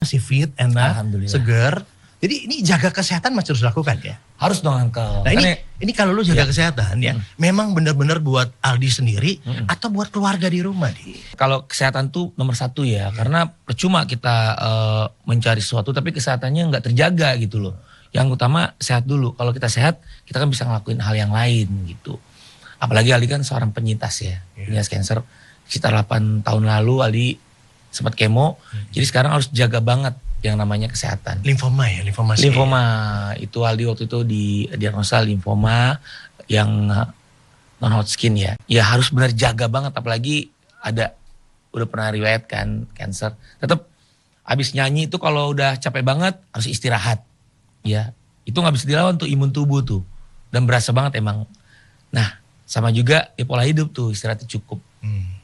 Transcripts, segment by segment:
masih fit, enak, Alhamdulillah. seger. Jadi ini jaga kesehatan masih harus dilakukan ya. Harus dong Uncle. Nah ini kalau lu jaga kesehatan ya, memang benar-benar buat Aldi sendiri atau buat keluarga di rumah di. Kalau kesehatan tuh nomor satu ya, karena percuma kita mencari sesuatu tapi kesehatannya nggak terjaga gitu loh. Yang utama sehat dulu. Kalau kita sehat, kita kan bisa ngelakuin hal yang lain gitu. Apalagi Aldi kan seorang penyintas ya, penyintas cancer. Sekitar 8 tahun lalu Aldi sempat kemo, jadi sekarang harus jaga banget yang namanya kesehatan. Limfoma ya, limfoma. Limfoma itu Aldi waktu itu diagnosa limfoma yang non Hodgkin ya. Ya harus benar jaga banget, apalagi udah pernah riwayat kan cancer. Tetap habis nyanyi itu kalau udah capek banget harus istirahat. Ya, itu nggak bisa dilawan tuh imun tubuh tuh. Dan berasa banget emang. Nah, sama juga ya pola hidup tuh, istirahatnya cukup.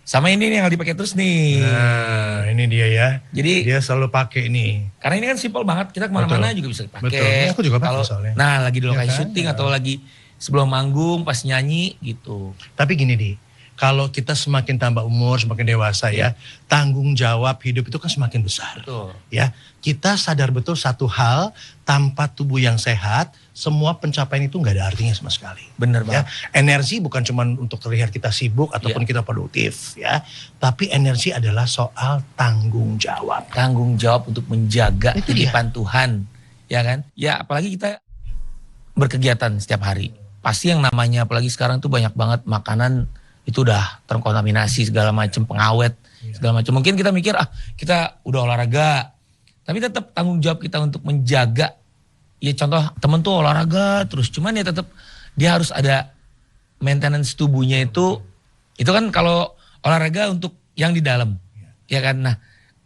Sama ini nih yang dipakai terus nih. Nah, ini dia ya. Jadi dia selalu pakai nih. Karena ini kan simpel banget, kita kemana-mana juga bisa dipakai. Betul, aku juga pakai soalnya. Nah, lagi di lokasi kan? syuting atau lagi sebelum manggung, pas nyanyi gitu. Tapi gini di, kalau kita semakin tambah umur, semakin dewasa ya, tanggung jawab hidup itu kan semakin besar. Betul. Ya, kita sadar betul satu hal, tanpa tubuh yang sehat, semua pencapaian itu nggak ada artinya sama sekali. Bener Ya, banget. energi bukan cuma untuk terlihat kita sibuk ataupun kita produktif ya, tapi energi adalah soal tanggung jawab. Tanggung jawab untuk menjaga Itu titipan Tuhan, ya kan? Ya apalagi kita berkegiatan setiap hari. Pasti yang namanya apalagi sekarang tuh banyak banget makanan itu udah terkontaminasi segala macam, pengawet segala macam. Mungkin kita mikir kita udah olahraga, tapi tetap tanggung jawab kita untuk menjaga. Ya contoh temen tuh olahraga terus, cuman ya tetap dia harus ada maintenance tubuhnya itu kan kalau olahraga untuk yang di dalam, ya kan. Nah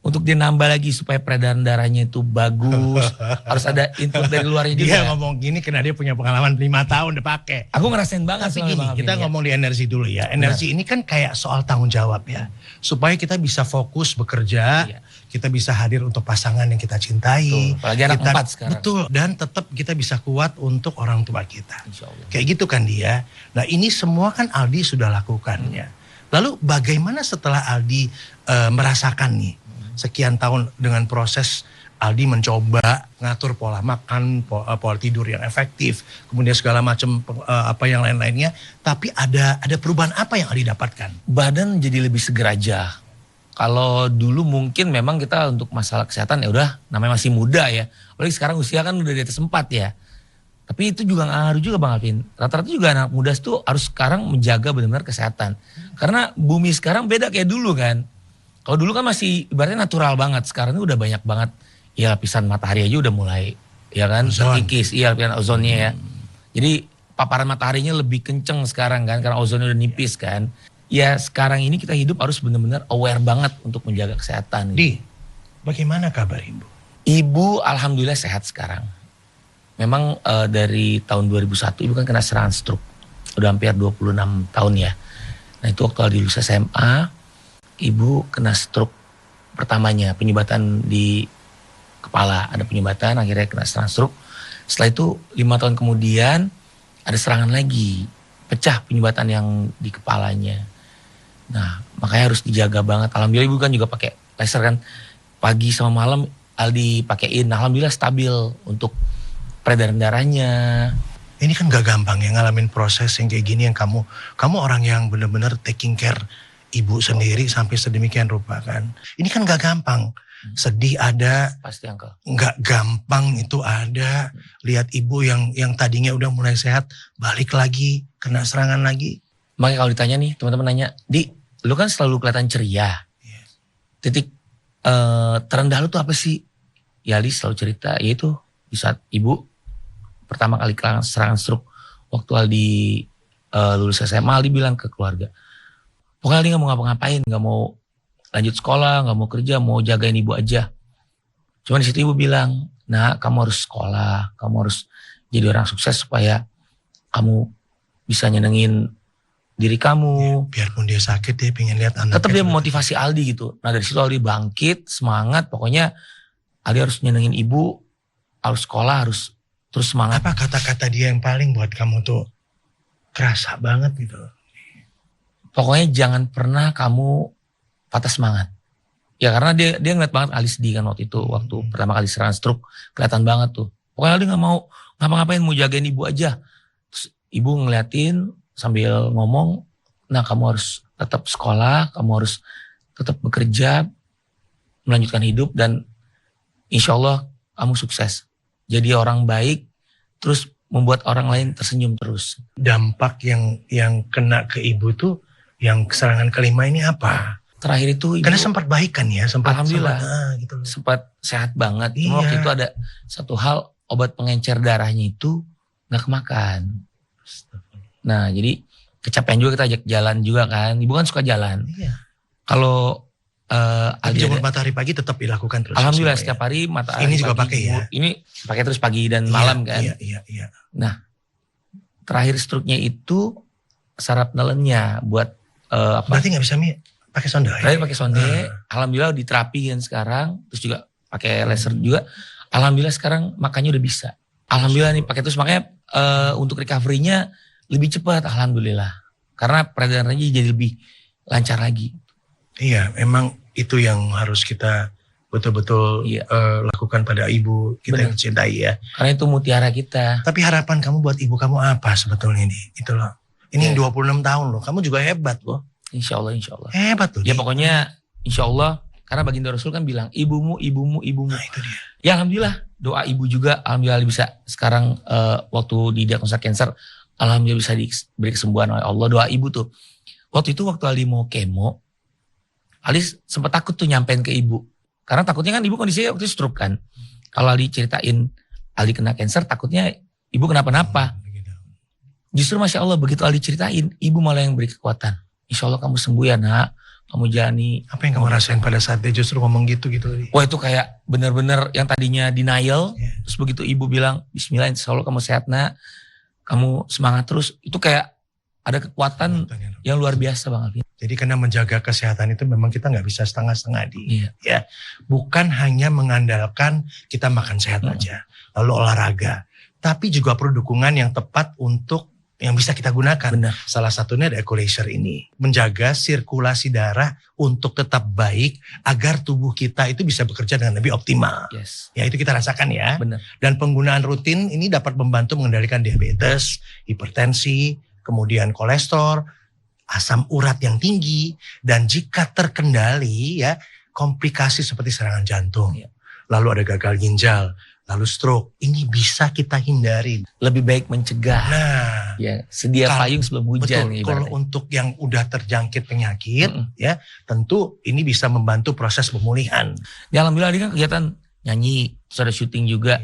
untuk dia nambah lagi supaya peredaran darahnya itu bagus, harus ada input dari luarnya juga. Dia ngomong gini karena dia punya pengalaman 5 tahun udah pakai. Aku ngerasain banget. Tapi gini, kita ngomong di energi dulu ya. Energi ini kan kayak soal tanggung jawab ya. Supaya kita bisa fokus bekerja, kita bisa hadir untuk pasangan yang kita cintai. Betul, apalagi anak 4 sekarang. Betul, dan tetap kita bisa kuat untuk orang tua kita. Insya Allah. Kayak gitu kan dia. Nah ini semua kan Aldi sudah lakukannya. Lalu bagaimana setelah Aldi merasakan nih, sekian tahun dengan proses Aldi mencoba ngatur pola makan, pola tidur yang efektif, kemudian segala macam apa yang lain-lainnya. Tapi ada perubahan apa yang Aldi dapatkan? Badan jadi lebih seger aja. Kalau dulu mungkin memang kita untuk masalah kesehatan ya udah namanya masih muda ya. Apalagi sekarang usia kan udah di atas 4 ya. Tapi itu juga ngaruh juga Bang Alvin. Rata-rata juga anak muda itu harus sekarang menjaga benar-benar kesehatan. Karena bumi sekarang beda kayak dulu kan. Kalau dulu kan masih ibaratnya natural banget. Sekarang ini udah banyak banget. Ya lapisan matahari aja udah mulai ya kan terkikis. Iya lapisan ozonnya ya. Jadi paparan mataharinya lebih kenceng sekarang kan. Karena ozonnya udah nipis kan. Ya sekarang ini kita hidup harus benar-benar aware banget untuk menjaga kesehatan. Di, bagaimana kabar Ibu? Ibu alhamdulillah sehat sekarang. Memang dari tahun 2001 Ibu kan kena serangan stroke. Udah hampir 26 tahun ya. Nah itu waktu lulus SMA, Ibu kena stroke pertamanya, penyumbatan di kepala. Ada penyumbatan, akhirnya kena serangan stroke. Setelah itu 5 tahun kemudian ada serangan lagi. Pecah penyumbatan yang di kepalanya. Nah makanya harus dijaga banget. Alhamdulillah Ibu kan juga pakai laser kan. Pagi sama malam Aldi pakein. Alhamdulillah stabil untuk peredaran darahnya. Ini kan gak gampang ya ngalamin proses yang kayak gini yang kamu orang yang benar-benar taking care Ibu sendiri sampai sedemikian rupa kan. Ini kan gak gampang. Sedih ada. Pasti Uncle. Gak gampang itu ada. Lihat Ibu yang tadinya udah mulai sehat balik lagi kena serangan lagi. Makanya kalau ditanya nih teman-teman nanya, Di lu kan selalu kelihatan ceria. Titik terendah lu tuh apa sih? Ya Aldi selalu cerita yaitu di saat Ibu pertama kali kena serangan stroke. Waktu Aldi lulus SMA, Aldi bilang ke keluarga, pokoknya Aldi gak mau ngapa-ngapain, gak mau lanjut sekolah, gak mau kerja, mau jagain Ibu aja. Cuma di situ Ibu bilang, nah kamu harus sekolah, kamu harus jadi orang sukses supaya kamu bisa nyenengin diri kamu. Biarpun dia sakit dia pengen lihat anaknya. Tetap dia memotivasi Aldi gitu. Nah dari situ Aldi bangkit, semangat, pokoknya Aldi harus nyenengin Ibu, harus sekolah, harus terus semangat. Apa kata-kata dia yang paling buat kamu tuh kerasa banget gitu? Pokoknya jangan pernah kamu patah semangat. Ya karena dia ngeliat banget Ali sedih kan waktu itu. Waktu pertama kali serangan stroke. Kelihatan banget tuh. Pokoknya Ali gak mau ngapa-ngapain, mau jagain ibu aja. Terus ibu ngeliatin sambil ngomong, nah kamu harus tetap sekolah, kamu harus tetap bekerja, melanjutkan hidup, dan insya Allah kamu sukses. Jadi orang baik, terus membuat orang lain tersenyum terus. Dampak yang kena ke ibu tuh, yang serangan kelima ini apa? Terakhir itu ibu, Karena sempat baikan ya, alhamdulillah gitu. sempat sehat banget. Iya. Cuma waktu itu ada satu hal, obat pengencer darahnya itu gak kemakan. Nah jadi kecapean juga, kita ajak jalan juga kan. Ibu kan suka jalan. Iya. Kalau Tapi jemur matahari pagi tetap dilakukan terus. alhamdulillah setiap hari matahari. Ini juga pagi, pakai ya? Ini pakai terus pagi dan malam kan. Iya. Nah terakhir struknya itu saraf nelennya buat apa? Berarti nggak bisa pakai sonde. Terakhir pakai sonde. Alhamdulillah diterapiin sekarang. Terus juga pakai laser juga. Alhamdulillah sekarang makannya udah bisa. Alhamdulillah nih pakai terus, makanya untuk recovery-nya lebih cepat alhamdulillah. Karena peredarannya jadi lebih lancar lagi. Iya, memang itu yang harus kita betul-betul lakukan pada ibu kita yang cintai ya. Karena itu mutiara kita. Tapi harapan kamu buat ibu kamu apa sebetulnya nih? Itu loh. Ini 26 tahun loh. Kamu juga hebat loh. Insya Allah. Hebat loh. Ya pokoknya insya Allah. Karena baginda Rasul kan bilang ibumu. Nah itu dia. Ya alhamdulillah. Doa ibu juga alhamdulillah bisa. Sekarang waktu didiagnosa cancer, alhamdulillah bisa diberi kesembuhan oleh Allah. Doa ibu tuh. Waktu itu waktu Ali mau kemo, Ali sempat takut tuh nyampein ke ibu. Karena takutnya kan ibu kondisinya waktu itu stroke kan. Kalau Ali ceritain Ali kena cancer, takutnya ibu kenapa-napa. Justru Masya Allah begitu Ali ceritain, ibu malah yang beri kekuatan. Insya Allah kamu sembuh ya nak, kamu jalani. Apa yang kamu rasain pada saat dia justru ngomong gitu? Wah itu kayak bener-bener yang tadinya denial. Terus begitu ibu bilang, bismillah insya Allah kamu sehat nak, kamu semangat terus. Itu kayak ada kekuatan yang luar biasa Bang Alvin. Jadi karena menjaga kesehatan itu memang kita nggak bisa setengah-setengah ya. Bukan hanya mengandalkan kita makan sehat aja, lalu olahraga, tapi juga perlu dukungan yang tepat untuk yang bisa kita gunakan. Benar. Salah satunya ada Equalaser ini, menjaga sirkulasi darah untuk tetap baik agar tubuh kita itu bisa bekerja dengan lebih optimal. Yes. Ya itu kita rasakan ya. Benar. Dan penggunaan rutin ini dapat membantu mengendalikan diabetes, hipertensi, kemudian kolesterol, asam urat yang tinggi, dan jika terkendali ya komplikasi seperti serangan jantung, lalu ada gagal ginjal, lalu stroke, ini bisa kita hindari. Lebih baik mencegah. Nah, ya sedia payung sebelum hujan. Betul. Kalau untuk yang udah terjangkit penyakit, ya tentu ini bisa membantu proses pemulihan. Ya alhamdulillah dia kan kegiatan nyanyi, terus ada syuting juga.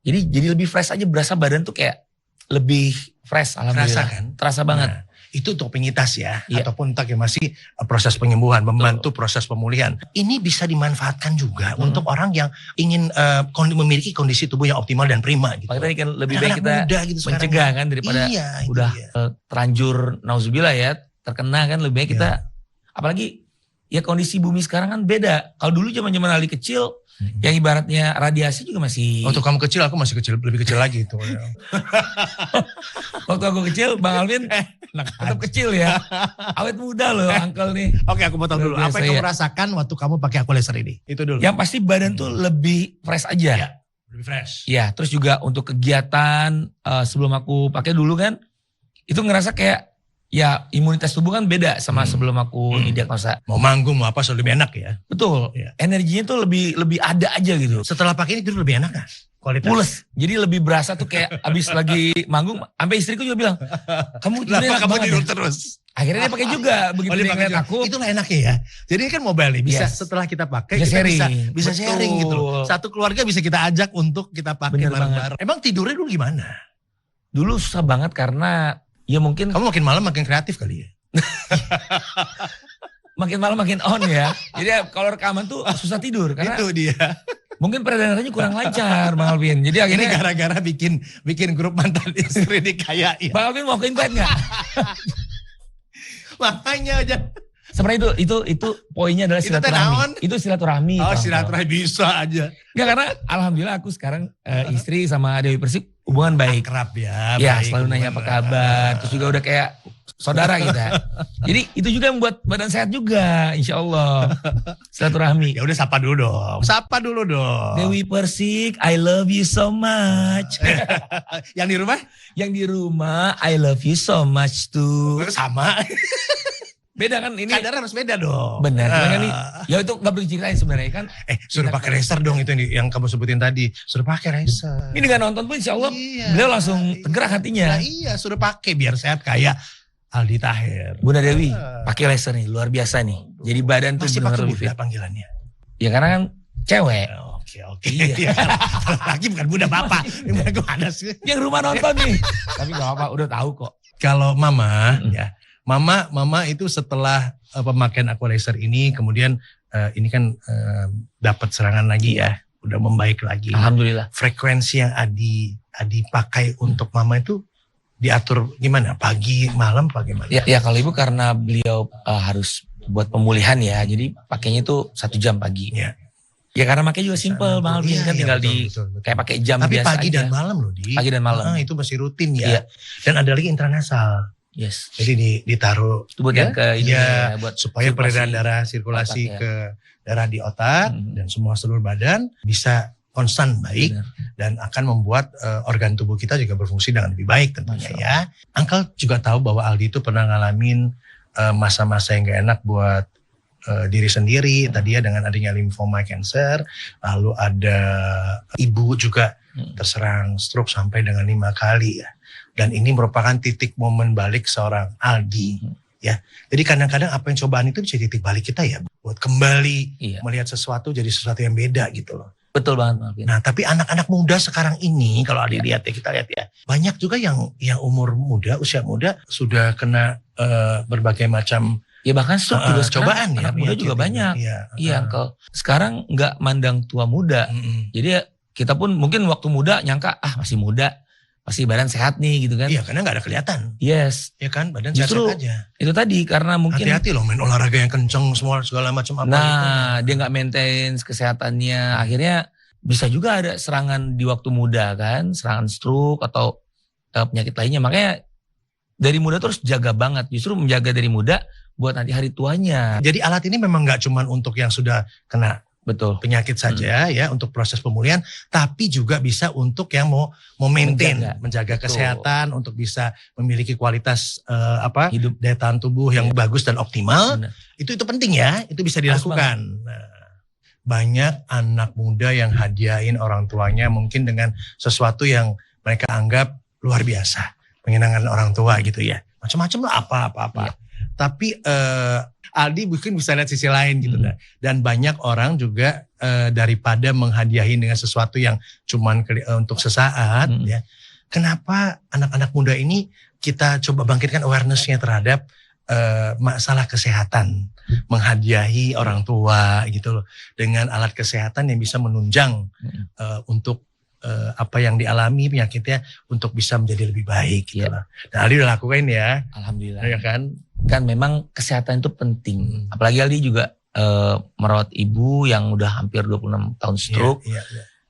Jadi lebih fresh aja, berasa badan tuh kayak lebih fresh alhamdulillah. Terasa banget. Nah, itu untuk penyintas ya, ataupun untuk yang masih proses penyembuhan, membantu proses pemulihan. Ini bisa dimanfaatkan juga untuk orang yang ingin memiliki kondisi tubuh yang optimal dan prima gitu. Makanya kan lebih baik kita gitu mencegah kan daripada udah terlanjur nauzubillah ya, terkena kan, lebih baik kita, apalagi ya kondisi bumi sekarang kan beda. Kalau dulu zaman-zaman Ali kecil, yang ibaratnya radiasi juga masih. Waktu kamu kecil, aku masih kecil, lebih kecil lagi itu. Waktu aku kecil, Bang Alvin tetap kecil ya. Awet muda loh, Uncle nih. Oke, aku potong dulu. Apa yang kamu rasakan waktu kamu pakai Equalaser ini? Itu dulu. Yang pasti badan tuh lebih fresh aja. Ya, lebih fresh. Ya, terus juga untuk kegiatan sebelum aku pakai dulu kan, itu ngerasa kayak ya imunitas tubuh kan beda sama sebelum aku didiagnosa. Mau manggung mau apa selalu lebih enak ya. Betul. Energinya tuh lebih ada aja gitu. Setelah pakai ini tidur lebih enak kan? Kualitas. Pules. Jadi lebih berasa tuh kayak abis lagi manggung. Sampai istriku juga bilang, kamu tidur terus. Akhirnya dia pakai juga. Begitu dia ngeliat aku. Itulah enaknya ya. Jadi kan mobile nih. Bisa setelah kita pakai bisa kita sharing. bisa sharing gitu loh. Satu keluarga bisa kita ajak untuk kita pakai bareng-bareng. Emang tidurnya dulu gimana? Dulu susah banget karena ya mungkin. Kamu makin malam makin kreatif kali ya. Makin malam makin on ya. Jadi kalau rekaman tuh susah tidur. Karena itu dia. Mungkin peredarannya kurang lancar Bang Alvin. Jadi akhirnya. Ini gara-gara bikin grup mantan istri dikayain. Bang Alvin mau ke invite gak? Makanya aja. Sebenarnya itu poinnya adalah silaturahmi. Itu silaturahmi. Oh silaturahmi bisa aja. Enggak, karena alhamdulillah aku sekarang istri sama Dewi Persik hubungan baik. Akrab ya. Ya baik, selalu nanya apa kabar. Terus juga udah kayak saudara kita. Jadi itu juga yang buat badan sehat juga, insya Allah. Silaturahmi. Ya udah sapa dulu dong. Dewi Persik, I love you so much. Yang di rumah? Yang di rumah, I love you so much too. Sama. Beda kan ini? Kadar harus beda dong. Benar, kan nih, ya itu gak perlu diceritain sebenarnya kan. Suruh pakai racer dong itu yang kamu sebutin tadi. Suruh pakai racer. Ini dengan nonton pun insya Allah beliau langsung tergerak hatinya. Nah, iya, suruh pakai biar sehat kayak Aldi Taher. Bunda Dewi, pakai laser nih, luar biasa nih. Jadi badan tuh masih benar pakai lebih Bunda fit. panggilannya. Ya karena kan cewek. Oke. Iya. Lagi bukan Bunda Bapak. Ini gimana sih? Yang rumah nonton nih. Tapi gak apa-apa, udah tahu kok. Kalau Mama, ya. Mama itu setelah pemakaian Aqualaser ini, kemudian ini kan dapat serangan lagi ya. Udah membaik lagi. Alhamdulillah. Frekuensi yang Adi pakai untuk Mama itu diatur gimana? Pagi, malam, bagaimana? Ya kalau ibu karena beliau harus buat pemulihan ya, jadi pakainya itu 1 jam pagi. Ya karena makanya juga simple, Bang Alvin kan tinggal betul. Kayak pakai jam tapi biasa pagi aja. Dan malam loh, Di. Pagi dan malam. Itu masih rutin ya. Iya. Dan ada lagi intranasal. Yes. Jadi ditaruh itu buat yang ke ini ya, buat supaya peredaran darah sirkulasi otak, ke darah di otak dan semua seluruh badan bisa konstan baik. Benar. Dan akan membuat organ tubuh kita juga berfungsi dengan lebih baik tentunya ya. Uncle juga tahu bahwa Aldi itu pernah ngalamin masa-masa yang gak enak buat diri sendiri. Tadi ya dengan adanya limfoma cancer, lalu ada ibu juga terserang stroke sampai dengan 5 kali ya. Dan ini merupakan titik momen balik seorang Aldi ya. Jadi kadang-kadang apa yang cobaan itu bisa titik balik kita ya, buat kembali melihat sesuatu jadi sesuatu yang beda gitu loh. Betul banget. Nah tapi anak-anak muda sekarang ini kalau Aldi lihat ya, kita lihat ya, banyak juga yang umur muda, usia muda sudah kena berbagai macam bahkan stroke juga cobaan ya. Anak muda juga banyak. Iya, Uncle. Sekarang nggak mandang tua muda. Jadi ya, kita pun mungkin waktu muda nyangka masih muda, pasti badan sehat nih gitu kan. Iya, karena nggak ada kelihatan. Yes. Ya kan, badan justru sehat aja. Itu tadi karena mungkin hati-hati loh main olahraga yang kenceng semua segala macam apa gitu. Dia nggak maintain kesehatannya, akhirnya bisa juga ada serangan di waktu muda kan, serangan stroke atau penyakit lainnya. Makanya dari muda terus jaga banget, justru menjaga dari muda buat nanti hari tuanya. Jadi alat ini memang nggak cuma untuk yang sudah kena penyakit saja ya, untuk proses pemulihan, tapi juga bisa untuk yang mau maintain, menjaga kesehatan, untuk bisa memiliki kualitas hidup, daya tahan tubuh yang bagus dan optimal. Itu penting ya, itu bisa dilakukan. Nah, banyak anak muda yang hadiahin orang tuanya mungkin dengan sesuatu yang mereka anggap luar biasa, menyenangkan orang tua gitu ya, macam-macam lah apa-apa. Tapi Aldi mungkin bisa lihat sisi lain gitu dan banyak orang juga daripada menghadiahin dengan sesuatu yang cuman untuk sesaat ya. Kenapa anak-anak muda ini kita coba bangkitkan awareness-nya terhadap masalah kesehatan, menghadiahi orang tua gitu loh dengan alat kesehatan yang bisa menunjang untuk apa yang dialami penyakitnya untuk bisa menjadi lebih baik gitu lah. Dan Aldi udah lakukan ya. Alhamdulillah. Ya kan? Kan memang kesehatan itu penting. Apalagi Aldi juga merawat ibu yang udah hampir 26 tahun stroke.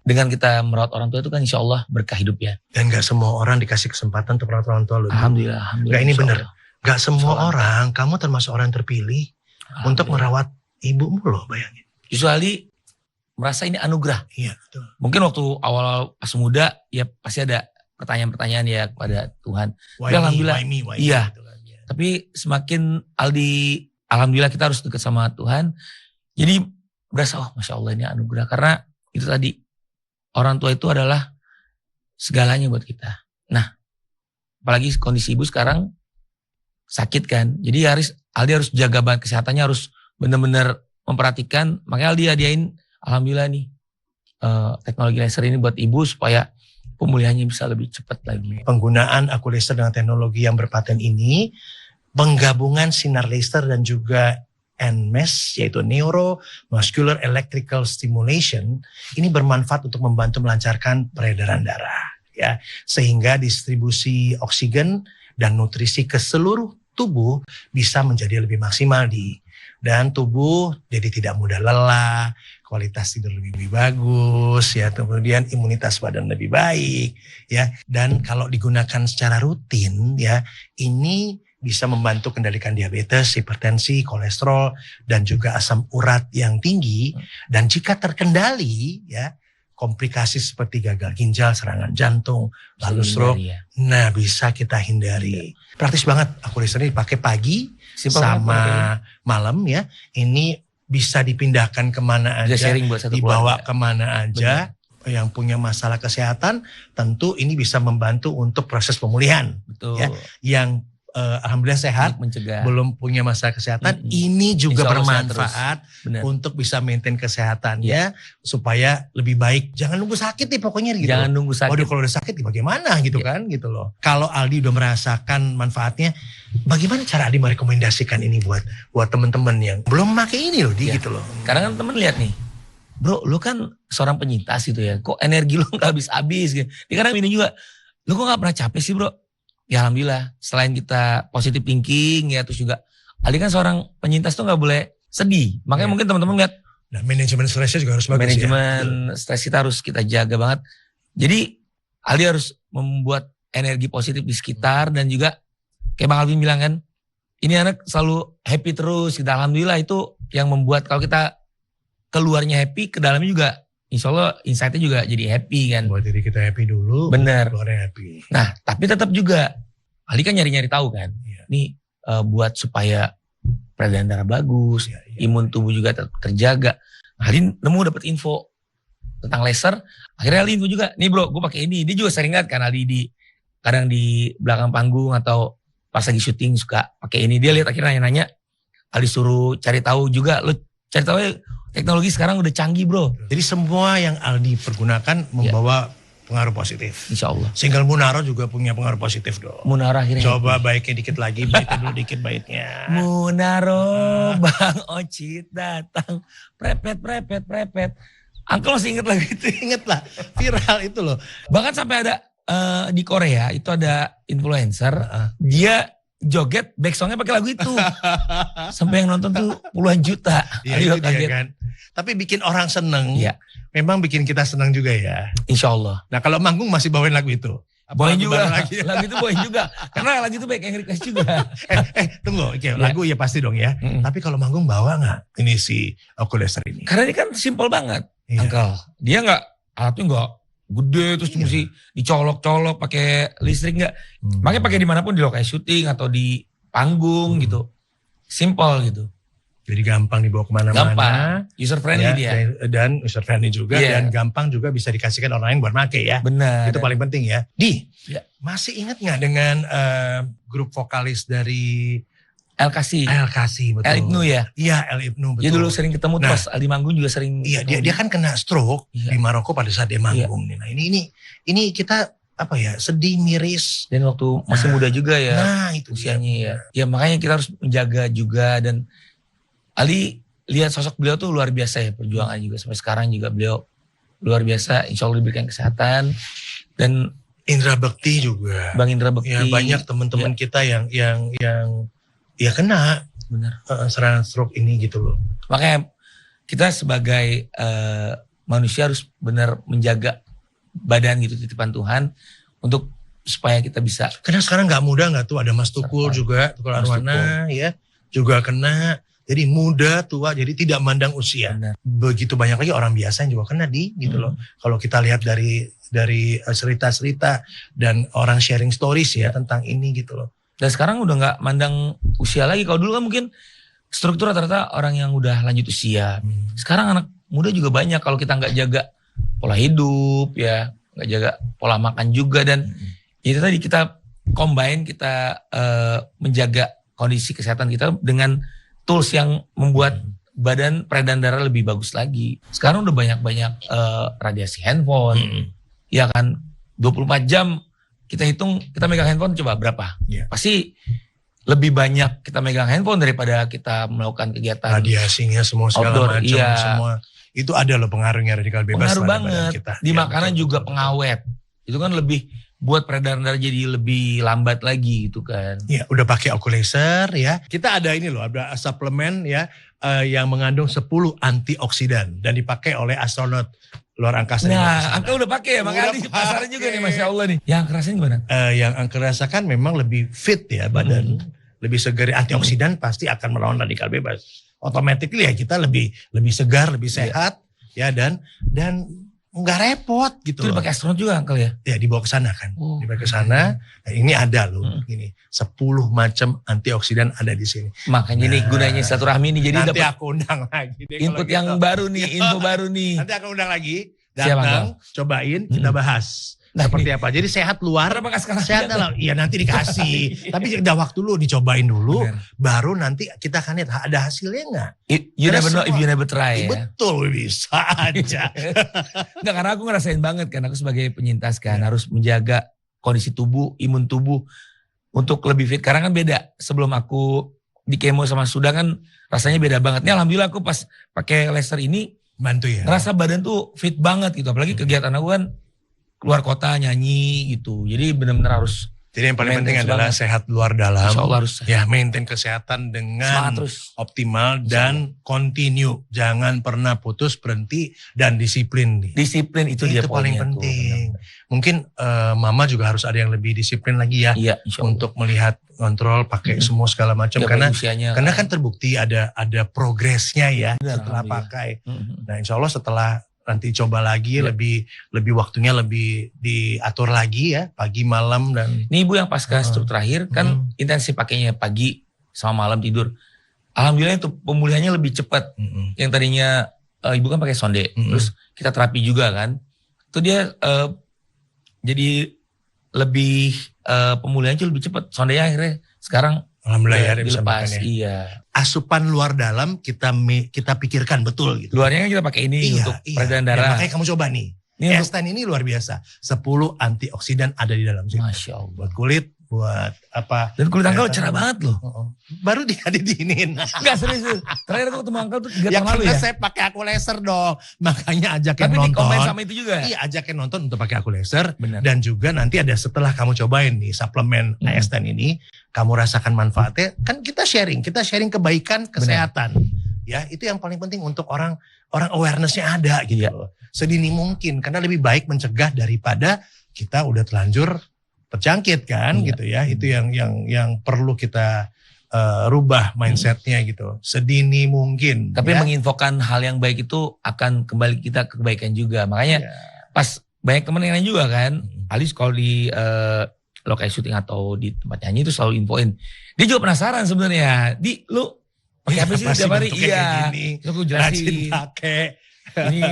Dengan kita merawat orang tua itu kan insya Allah berkah hidup ya. Dan gak semua orang dikasih kesempatan untuk merawat orang tua loh. Alhamdulillah. Gak, ini bener. Gak semua orang, kamu termasuk orang yang terpilih untuk merawat ibumu loh, bayangin. Justru Aldi merasa ini anugerah. Iya, betul. Mungkin waktu awal pas muda ya pasti ada pertanyaan-pertanyaan ya kepada Tuhan. Alhamdulillah. Iya. Gitu kan, ya. Tapi semakin Aldi, alhamdulillah kita harus dekat sama Tuhan. Jadi berasa Masya Allah ini anugerah. Karena itu tadi orang tua itu adalah segalanya buat kita. Nah, apalagi kondisi ibu sekarang sakit kan. Jadi Aldi harus jaga banget kesehatannya, harus benar-benar memperhatikan. Makanya Aldi hadiahin alhamdulillah nih teknologi laser ini buat ibu supaya pemulihannya bisa lebih cepat lagi. Penggunaan Aqualaser dengan teknologi yang berpaten ini, penggabungan sinar laser dan juga NMES yaitu Neuromuscular Electrical Stimulation ini bermanfaat untuk membantu melancarkan peredaran darah ya, sehingga distribusi oksigen dan nutrisi ke seluruh tubuh bisa menjadi lebih maksimal dan tubuh jadi tidak mudah lelah, kualitas tidur lebih bagus ya, kemudian imunitas badan lebih baik ya. Dan kalau digunakan secara rutin ya, ini bisa membantu kendalikan diabetes, hipertensi, kolesterol, dan juga asam urat yang tinggi. Dan jika terkendali, ya, komplikasi seperti gagal ginjal, serangan jantung, lalu stroke, nah bisa kita hindari. Praktis banget, Oculizer ini dipakai pagi sama malam ya. Ini bisa dipindahkan kemana aja, dibawa kemana aja. Yang punya masalah kesehatan, tentu ini bisa membantu untuk proses pemulihan. Betul. Ya, yang alhamdulillah sehat, belum punya masalah kesehatan, ini juga bermanfaat untuk bisa maintain kesehatannya supaya lebih baik. Jangan nunggu sakit nih pokoknya gitu. Jangan nunggu sakit. Waduh, kalau udah sakit bagaimana gitu kan gitu loh. Kalau Aldi udah merasakan manfaatnya, bagaimana cara Aldi merekomendasikan ini buat teman-teman yang belum pakai ini loh, gitu loh. Karena kan teman lihat nih, bro, lu kan seorang penyintas gitu ya, kok energi lu gak habis-habis gitu. Karena ini juga, lu kok gak pernah capek sih bro? Ya alhamdulillah, selain kita positive thinking ya, terus juga Aldi kan seorang penyintas tuh gak boleh sedih. Makanya mungkin teman-teman lihat, nah, manajemen stresnya juga harus bagus. Manajemen stres kita harus kita jaga banget. Jadi Aldi harus membuat energi positif di sekitar, dan juga kayak Bang Alvin bilang kan, ini anak selalu happy terus. Kita alhamdulillah itu yang membuat kalau kita keluarnya happy, ke dalamnya juga insya Allah insight-nya juga jadi happy kan. Buat diri kita happy dulu, bener, keluarnya happy. Nah tapi tetap juga Ali kan nyari-nyari tahu kan, nih buat supaya peredaran darah bagus, imun tubuh juga terjaga. Ali nemu dapat info tentang laser, akhirnya Ali info juga, nih bro gue pakai ini. Dia juga sering lihat kan Ali kadang di belakang panggung atau pas lagi syuting suka pakai ini. Dia lihat akhirnya nanya, Ali suruh cari tahu juga, lo cari tahu ya. Teknologi sekarang udah canggih bro. Jadi semua yang Aldi pergunakan membawa pengaruh positif. Insya Allah. Single Munaro juga punya pengaruh positif dong. Munaro akhirnya. Coba baiknya dikit lagi, baitnya dulu dikit baitnya. Munaro, Bang Ocit datang. Prepet. Uncle masih inget lagi itu? Inget lah, viral itu loh. Bahkan sampai ada di Korea itu ada influencer, dia joget back songnya pakai lagu itu. Sampai yang nonton tuh puluhan juta. Iya itu dia kan. Tapi bikin orang seneng. Iya. Memang bikin kita seneng juga ya. Insya Allah. Nah kalau manggung masih bawain lagu itu? Bawain juga. Lagu itu bawain juga. Karena lagu itu baik yang request juga. Tunggu. Lagu ya pasti dong ya. Tapi kalau manggung bawa gak ini si Oculizer ini? Karena ini kan simple banget. Uncle. Dia gak, alatnya gak gede terus mesti dicolok-colok pakai listrik enggak. Makanya pakai dimanapun, di lokasi syuting atau di panggung gitu. Simple gitu. Jadi gampang dibawa kemana-mana. Gampang. User friendly dia. Dan user friendly juga. Dan gampang juga bisa dikasihkan orang lain buat make ya. Benar. Itu paling penting ya. Masih ingat gak dengan grup vokalis dari El Kasi, betul. El Ibnu ya? Iya, El Ibnu betul. Dia dulu sering ketemu pas Aldi manggung juga sering. Iya, dia kan kena stroke di Maroko pada saat dia manggung. Nah, ini kita apa ya, sedih, miris. Dan waktu masih muda juga ya. Nah, itu usianya ya. Ya makanya kita harus menjaga juga, dan Ali lihat sosok beliau tuh luar biasa ya, perjuangan juga sampai sekarang juga beliau luar biasa. Insya Allah diberikan kesehatan. Dan Indra Bekti juga. Bang Indra Bekti. Ya, banyak teman-teman kita yang kena serangan stroke ini gitu loh. Makanya kita sebagai manusia harus benar menjaga badan gitu, titipan Tuhan, untuk supaya kita bisa. Karena sekarang nggak mudah nggak tuh, ada Mas Tukul juga, Tukul Arwana ya juga kena. Jadi muda, tua, jadi tidak mandang usia. Benar. Begitu banyak lagi orang biasa yang juga kena gitu loh. Kalau kita lihat dari cerita-cerita dan orang sharing stories ya tentang ini gitu loh. Dan sekarang udah nggak mandang usia lagi. Kalau dulu kan mungkin struktur rata-rata orang yang udah lanjut usia. Sekarang anak muda juga banyak, kalau kita nggak jaga pola hidup ya, nggak jaga pola makan juga, dan itu tadi kita combine, kita menjaga kondisi kesehatan kita dengan tools yang membuat badan peredaran darah lebih bagus lagi. Sekarang udah banyak-banyak radiasi handphone, ya kan, 24 jam kita hitung, kita megang handphone coba berapa? Pasti lebih banyak kita megang handphone daripada kita melakukan kegiatan. Radiasinya semua segala macam, semua itu ada loh pengaruhnya, radikal bebas. Pengaruh banget. Kita. Di makanan juga pengawet. Itu kan lebih buat peredaran darah jadi lebih lambat lagi gitu kan. Iya, udah pakai Oculizer ya. Kita ada ini loh, ada suplemen ya yang mengandung 10 antioksidan dan dipakai oleh astronot luar angkasa. Nah, Angka udah pakai ya, makanya di pasaran juga nih, Masya Allah nih. Yang kerasain gimana? Yang Angka rasakan memang lebih fit ya badan. lebih segar, antioksidan pasti akan melawan radikal bebas. Otomatis ya kita lebih segar, lebih sehat, ya dan nggak repot gitu. Itu dipakai astronot juga Uncle ya? Ya dibawa ke sana kan, dibawa ke sana. Nah, ini ada loh, ini 10 macam antioksidan ada di sini. Makanya nih gunanya silaturahmi nih, jadi Nanti dapat aku undang lagi deh input kalau yang gitu. baru nih, info baru nih. Nanti aku undang lagi, Siap, datang, cobain, kita bahas. Nah, Seperti apa? Jadi sehat luar, Kenapa nggak sekarang sehat aja, dalam. Iya nanti dikasih. Tapi udah waktu lu dicobain dulu, Bener. baru nanti kita akan lihat ada hasilnya nggak. You Karena never know if semua- you never try ya. Betul, bisa aja. Enggak, karena aku ngerasain banget kan, aku sebagai penyintas kan harus menjaga kondisi tubuh, imun tubuh untuk lebih fit. Karena kan beda, sebelum aku di kemo sama sudah kan rasanya beda banget. Nih alhamdulillah aku pas pakai laser ini Bantu ya. ngerasa badan tuh fit banget gitu. Apalagi kegiatan aku kan keluar kota nyanyi gitu. Jadi benar-benar harus Jadi yang paling penting maintenance adalah banget. sehat luar dalam. Insya Allah harus Ya maintain kesehatan semangat dengan terus. optimal dan continue. Jangan pernah putus, berhenti, dan disiplin nih. Disiplin itu dia paling poinnya tuh, penting. benar-benar. Mungkin mama juga harus ada yang lebih disiplin lagi ya. Iya, insya Allah. Untuk melihat kontrol pakai semua segala macam Ya, karena usianya kan terbukti ada progresnya ya Benar, setelah alhamdulillah. pakai. Mhm. Nah insya Allah setelah nanti coba lagi Ya. lebih waktunya lebih diatur lagi ya pagi malam dan Ini ibu yang pasca stroke terakhir kan intensif pakainya pagi sama malam tidur. Alhamdulillah itu pemulihannya lebih cepat. Yang tadinya ibu kan pakai sonde, terus kita terapi juga kan. Itu dia jadi lebih pemulihannya lebih cepat. Sondenya akhirnya sekarang alhamdulillah ya ada bisa dilepas. makan ya. Iya. Asupan luar dalam kita pikirkan betul gitu. Luarnya kan kita pakai ini untuk peredaran Ya, darah. makanya kamu coba nih. Ini untuk- Esten ini luar biasa. 10 antioksidan ada di dalam situ. Masya Allah. Buat kulit, buat apa. Dan kulit Uncle Kelihatan. cerah banget loh. Baru diinin. Enggak serius. Terakhir aku ketemu Uncle tuh 3 Ya tahun lalu karena ya. saya pakai aku laser dong. Makanya ajakin Tapi nonton. dikomen sama itu juga. Iya ajakin nonton untuk pakai aku laser. Benar. Dan juga nanti ada setelah kamu cobain nih suplemen Esten ini. Kamu rasakan manfaatnya. Kan kita sharing kebaikan kesehatan. Ya itu yang paling penting untuk orang awarenessnya ada gitu Iya. loh. Sedini mungkin. Karena lebih baik mencegah daripada kita udah terlanjur terjangkit kan Iya. gitu ya. Itu yang perlu kita rubah mindsetnya gitu. Sedini mungkin. Tapi ya. menginfokan hal yang baik itu akan kembali kita ke kebaikan juga. Makanya Ya. pas banyak temen yang lain juga kan. Alis kalau di lokasi syuting atau di tempat nyanyi itu selalu infoin. Dia juga penasaran sebenarnya. Di lu pakai apa sih tiap hari? Iya. Terus aku Rajin jelasin. pakai. Ini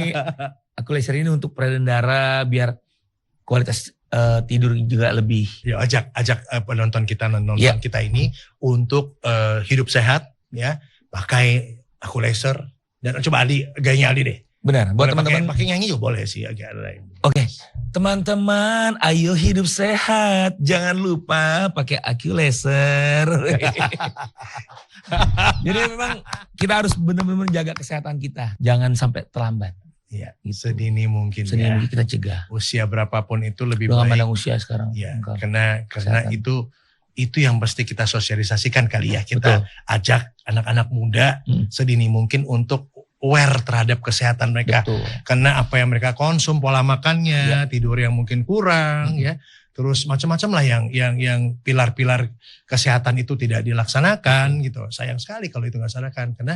aku laser ini untuk peredaran darah biar kualitas tidur juga lebih. Ya ajak penonton kita nonton Ya. kita ini untuk hidup sehat ya. Pakai aku laser dan coba Aldi gayanya Aldi deh. Benar. Buat Boleh teman-teman. pakai nyanyi juga boleh sih agak lain. Oke, teman-teman, ayo hidup sehat. Jangan lupa pakai aku laser. Jadi memang kita harus benar-benar menjaga kesehatan kita. Jangan sampai terlambat. Iya, Gitu. sedini mungkin Sedini ya. mungkin kita cegah. Usia berapapun itu lebih Udah nggak baik. pandang usia sekarang. Ya, Engkau. karena Kesehatan. itu yang pasti kita sosialisasikan kali ya. Kita Betul. ajak anak-anak muda sedini mungkin untuk aware terhadap kesehatan mereka. Betul. Karena apa yang mereka konsum, pola makannya, Ya. tidur yang mungkin kurang, ya, terus macam-macam lah yang pilar-pilar kesehatan itu tidak dilaksanakan gitu. Sayang sekali kalau itu nggak dilaksanakan karena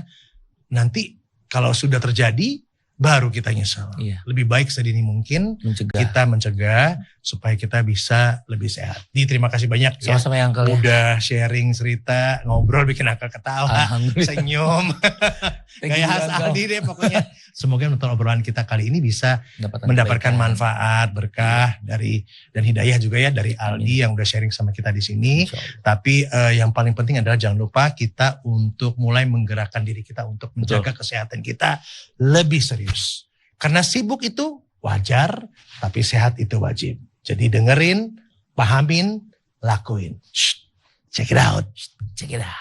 nanti kalau sudah terjadi baru kita nyesal. Iya. Lebih baik sedini mungkin Mencegah. kita mencegah supaya kita bisa lebih sehat. Terima kasih banyak ya. Sama-sama yang kalian. Udah sharing cerita, ngobrol bikin akal ketawa, Alhamdulillah. senyum. Thank Gaya you, khas Uncle. Aldi deh pokoknya. Semoga menonton obrolan kita kali ini bisa mendapatkan kebaikan. manfaat, berkah dari dan hidayah juga ya dari Aldi yang udah sharing sama kita di sini. Insya Allah. Tapi yang paling penting adalah jangan lupa kita untuk mulai menggerakkan diri kita untuk menjaga kesehatan kita lebih serius. Karena sibuk itu wajar, tapi sehat itu wajib. Jadi dengerin, pahamin, lakuin. Shh, check it out. Check it out.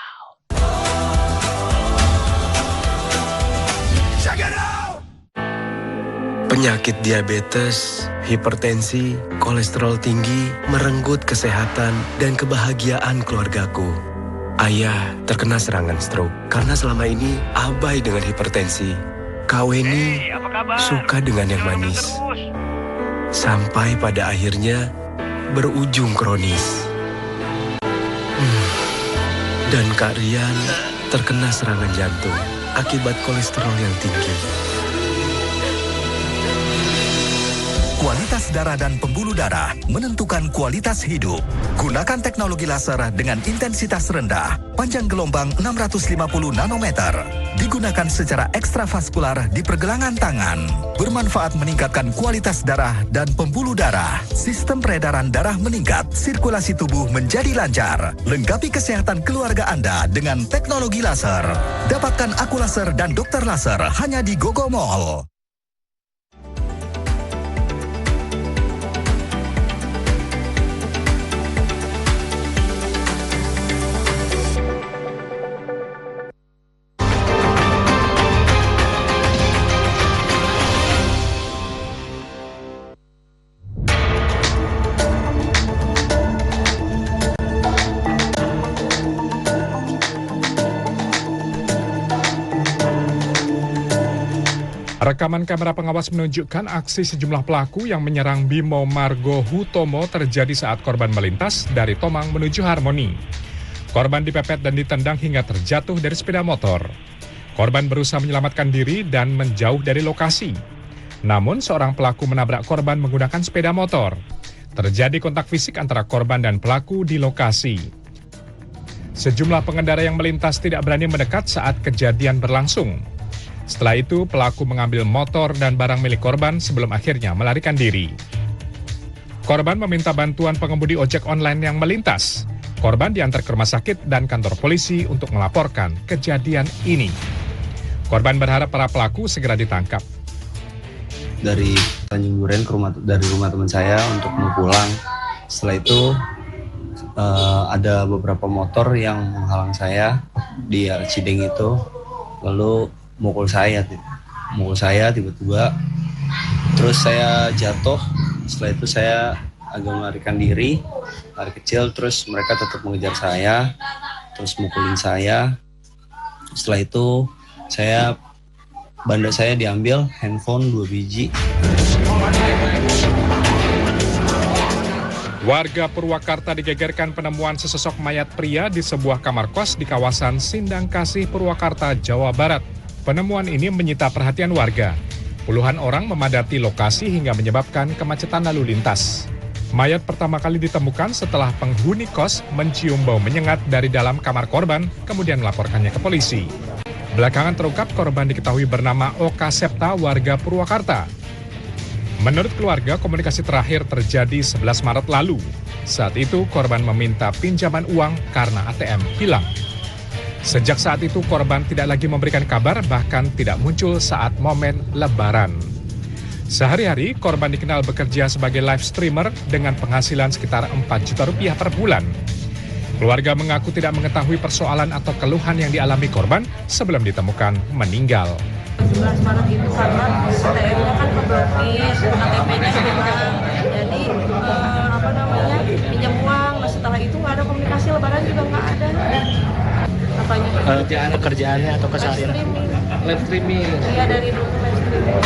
Penyakit diabetes, hipertensi, kolesterol tinggi, merenggut kesehatan dan kebahagiaan keluargaku. Ayah terkena serangan stroke karena selama ini abai dengan hipertensi. Kak Weni suka dengan yang manis. Sampai pada akhirnya berujung kronis. Dan Kak Rian terkena serangan jantung akibat kolesterol yang tinggi. Kualitas darah dan pembuluh darah menentukan kualitas hidup. Gunakan teknologi laser dengan intensitas rendah, panjang gelombang 650 nanometer. Digunakan secara ekstravaskular di pergelangan tangan. Bermanfaat meningkatkan kualitas darah dan pembuluh darah. Sistem peredaran darah meningkat, sirkulasi tubuh menjadi lancar. Lengkapi kesehatan keluarga Anda dengan teknologi laser. Dapatkan aku laser dan dokter laser hanya di Gogo Mall. Rekaman kamera pengawas menunjukkan aksi sejumlah pelaku yang menyerang Bimo Margo Hutomo terjadi saat korban melintas dari Tomang menuju Harmoni. Korban dipepet dan ditendang hingga terjatuh dari sepeda motor. Korban berusaha menyelamatkan diri dan menjauh dari lokasi. Namun seorang pelaku menabrak korban menggunakan sepeda motor. Terjadi kontak fisik antara korban dan pelaku di lokasi. Sejumlah pengendara yang melintas tidak berani mendekat saat kejadian berlangsung. Setelah itu, pelaku mengambil motor dan barang milik korban sebelum akhirnya melarikan diri. Korban meminta bantuan pengemudi ojek online yang melintas. Korban diantar ke rumah sakit dan kantor polisi untuk melaporkan kejadian ini. Korban berharap para pelaku segera ditangkap. Dari Tanjung Duren dari rumah teman saya untuk mau pulang. Setelah itu ada beberapa motor yang menghalang saya di Cideng itu. Lalu mukul saya tiba-tiba, terus saya jatuh. Setelah itu saya agak melarikan diri, lari kecil, terus mereka tetap mengejar saya, terus mukulin saya. Setelah itu benda saya diambil, handphone 2 biji. Warga Purwakarta digegerkan penemuan sesosok mayat pria di sebuah kamar kos di kawasan Sindang Kasih, Purwakarta, Jawa Barat. Penemuan ini menyita perhatian warga. Puluhan orang memadati lokasi hingga menyebabkan kemacetan lalu lintas. Mayat pertama kali ditemukan setelah penghuni kos mencium bau menyengat dari dalam kamar korban, kemudian melaporkannya ke polisi. Belakangan terungkap korban diketahui bernama Oka Septa, warga Purwakarta. Menurut keluarga, komunikasi terakhir terjadi 11 Maret lalu. Saat itu korban meminta pinjaman uang karena ATM hilang. Sejak saat itu korban tidak lagi memberikan kabar, bahkan tidak muncul saat momen Lebaran. Sehari-hari korban dikenal bekerja sebagai live streamer dengan penghasilan sekitar 4 juta rupiah per bulan. Keluarga mengaku tidak mengetahui persoalan atau keluhan yang dialami korban sebelum ditemukan meninggal. 11 Maret itu karena ATM-nya kan keblokir, KTP-nya hilang, jadi pinjam uang. Setelah itu nggak ada komunikasi, Lebaran juga nggak ada. Pekerjaannya atau keseharian? Live streaming. Iya, dari dulu live streaming.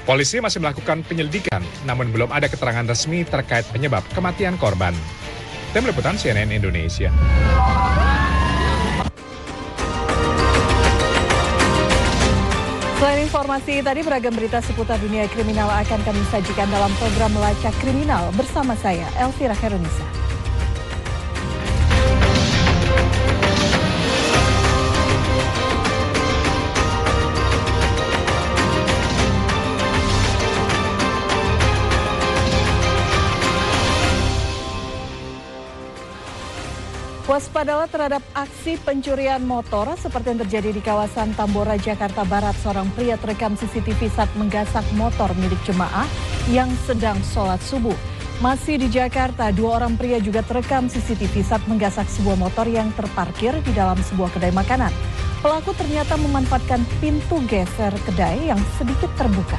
Polisi masih melakukan penyelidikan, namun belum ada keterangan resmi terkait penyebab kematian korban. Tim Liputan CNN Indonesia. Selain informasi tadi, beragam berita seputar dunia kriminal akan kami sajikan dalam program Melacak Kriminal bersama saya, Elvira Khairunisa. Waspadalah terhadap aksi pencurian motor seperti yang terjadi di kawasan Tambora, Jakarta Barat. Seorang pria terekam CCTV saat menggasak motor milik jemaah yang sedang sholat subuh. Masih di Jakarta, 2 orang pria juga terekam CCTV saat menggasak sebuah motor yang terparkir di dalam sebuah kedai makanan. Pelaku ternyata memanfaatkan pintu geser kedai yang sedikit terbuka.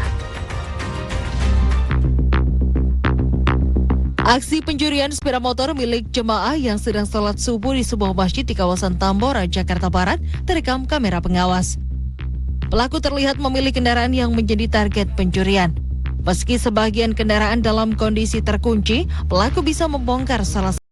Aksi pencurian sepeda motor milik jemaah yang sedang sholat subuh di sebuah masjid di kawasan Tambora, Jakarta Barat terekam kamera pengawas. Pelaku terlihat memilih kendaraan yang menjadi target pencurian. Meski sebagian kendaraan dalam kondisi terkunci, pelaku bisa membongkar salah